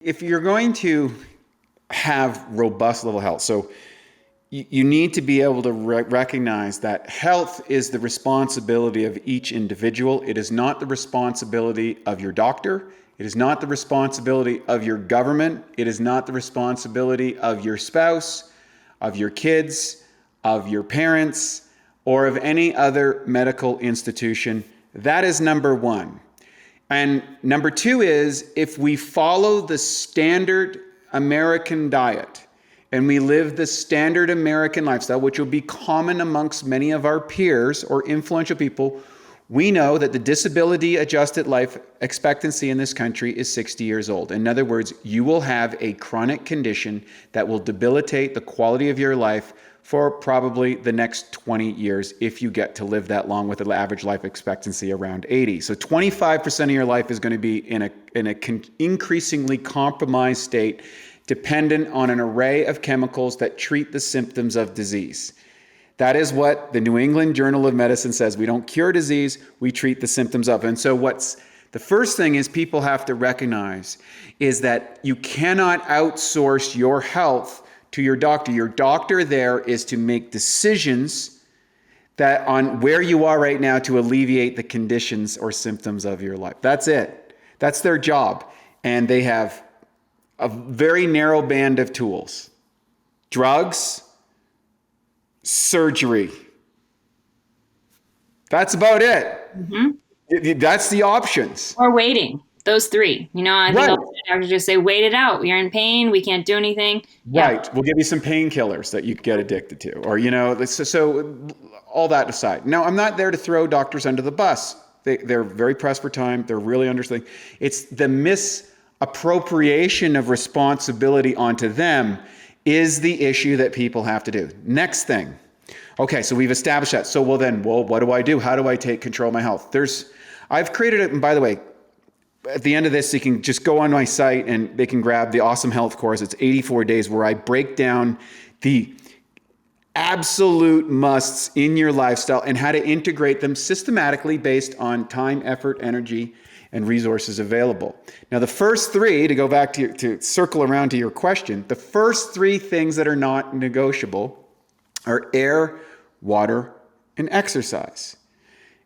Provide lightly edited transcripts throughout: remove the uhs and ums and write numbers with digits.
If you're going to have robust level health, so you need to be able to recognize that health is the responsibility of each individual. It is not the responsibility of your doctor. It is not the responsibility of your government. It is not the responsibility of your spouse, of your kids, of your parents, or of any other medical institution. That is number one. And number two is, if we follow the standard American diet and we live the standard American lifestyle, which will be common amongst many of our peers or influential people, we know that the disability adjusted life expectancy in this country is 60 years old. In other words, you will have a chronic condition that will debilitate the quality of your life for probably the next 20 years if you get to live that long, with an average life expectancy around 80. So 25% of your life is going to be in an increasingly compromised state, dependent on an array of chemicals that treat the symptoms of disease. That is what the New England Journal of Medicine says. We don't cure disease, we treat the symptoms of it. And so the first thing is people have to recognize is that you cannot outsource your health to your doctor. Your doctor there is to make decisions that on where you are right now to alleviate the conditions or symptoms of your life. That's it. That's their job. And they have a very narrow band of tools: drugs, surgery. That's about it. Mm-hmm. That's the options. Or waiting. Those three. I think Right. doctors just say, wait it out. You're in pain. We can't do anything. Right. Yeah. We'll give you some painkillers that you get addicted to. Or, so all that aside. Now, I'm not there to throw doctors under the bus. They're very pressed for time. They're really understanding. It's the misappropriation of responsibility onto them is the issue that people have to do. Next thing. Okay, so we've established that. So, what do I do? How do I take control of my health? I've created it, and by the way, at the end of this, you can just go on my site and they can grab the Awesome Health course. It's 84 days where I break down the absolute musts in your lifestyle and how to integrate them systematically based on time, effort, energy, and resources available. Now, the first three, to go back to circle around to your question, the first three things that are not negotiable are air, water, and exercise.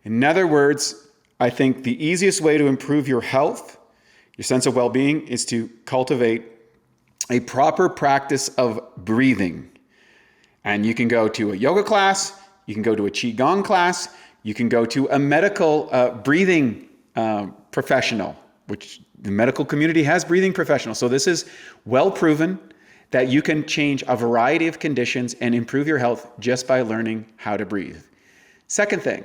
In other words, I think the easiest way to improve your health, your sense of well-being, is to cultivate a proper practice of breathing. And you can go to a yoga class, you can go to a qigong class, you can go to a medical breathing professional, which the medical community has breathing professionals. So this is well proven that you can change a variety of conditions and improve your health just by learning how to breathe. Second thing,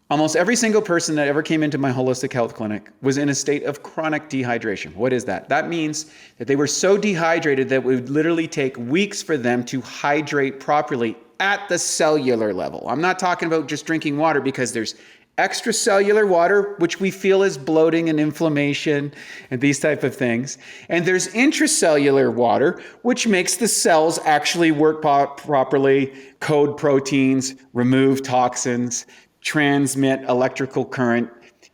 almost every single person that ever came into my holistic health clinic was in a state of chronic dehydration. What is that? That means that they were so dehydrated that it would literally take weeks for them to hydrate properly at the cellular level. I'm not talking about just drinking water, because there's extracellular water, which we feel is bloating and inflammation and these type of things. And there's intracellular water, which makes the cells actually work properly, code proteins, remove toxins, transmit electrical current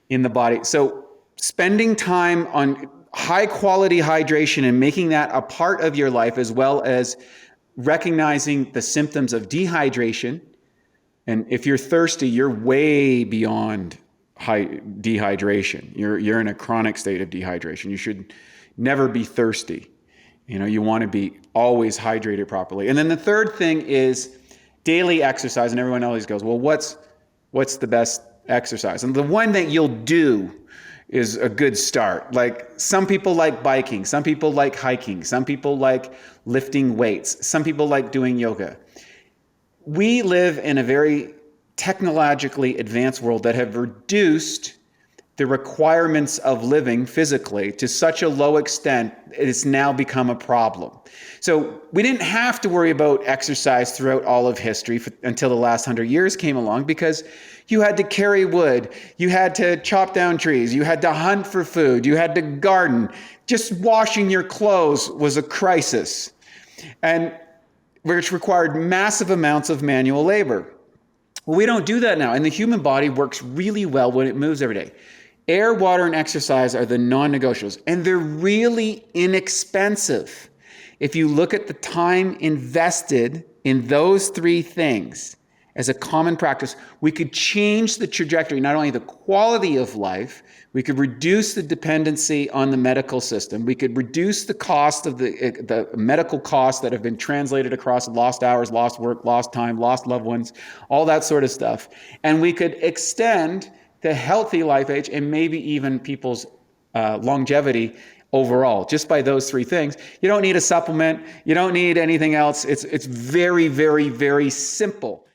in the body. So spending time on high quality hydration and making that a part of your life, as well as recognizing the symptoms of dehydration. And if you're thirsty, you're way beyond dehydration. You're in a chronic state of dehydration. You should never be thirsty. You want to be always hydrated properly. And then the third thing is daily exercise. And everyone always goes, well, what's the best exercise? And the one that you'll do is a good start. Like, some people like biking, some people like hiking, some people like lifting weights, some people like doing yoga. We live in a very technologically advanced world that have reduced the requirements of living physically to such a low extent, it's now become a problem. So we didn't have to worry about exercise throughout all of history until the last 100 years came along, because you had to carry wood, you had to chop down trees, you had to hunt for food, you had to garden. Just washing your clothes was a crisis, and which required massive amounts of manual labor. Well, we don't do that now, and the human body works really well when it moves every day. Air, water, and exercise are the non-negotiables, and they're really inexpensive. If you look at the time invested in those three things as a common practice, we could change the trajectory, not only the quality of life, we could reduce the dependency on the medical system, we could reduce the cost of the medical costs that have been translated across lost hours, lost work, lost time, lost loved ones, all that sort of stuff. And we could extend the healthy life age and maybe even people's longevity overall, just by those three things. You don't need a supplement. You don't need anything else. It's very, very, very simple.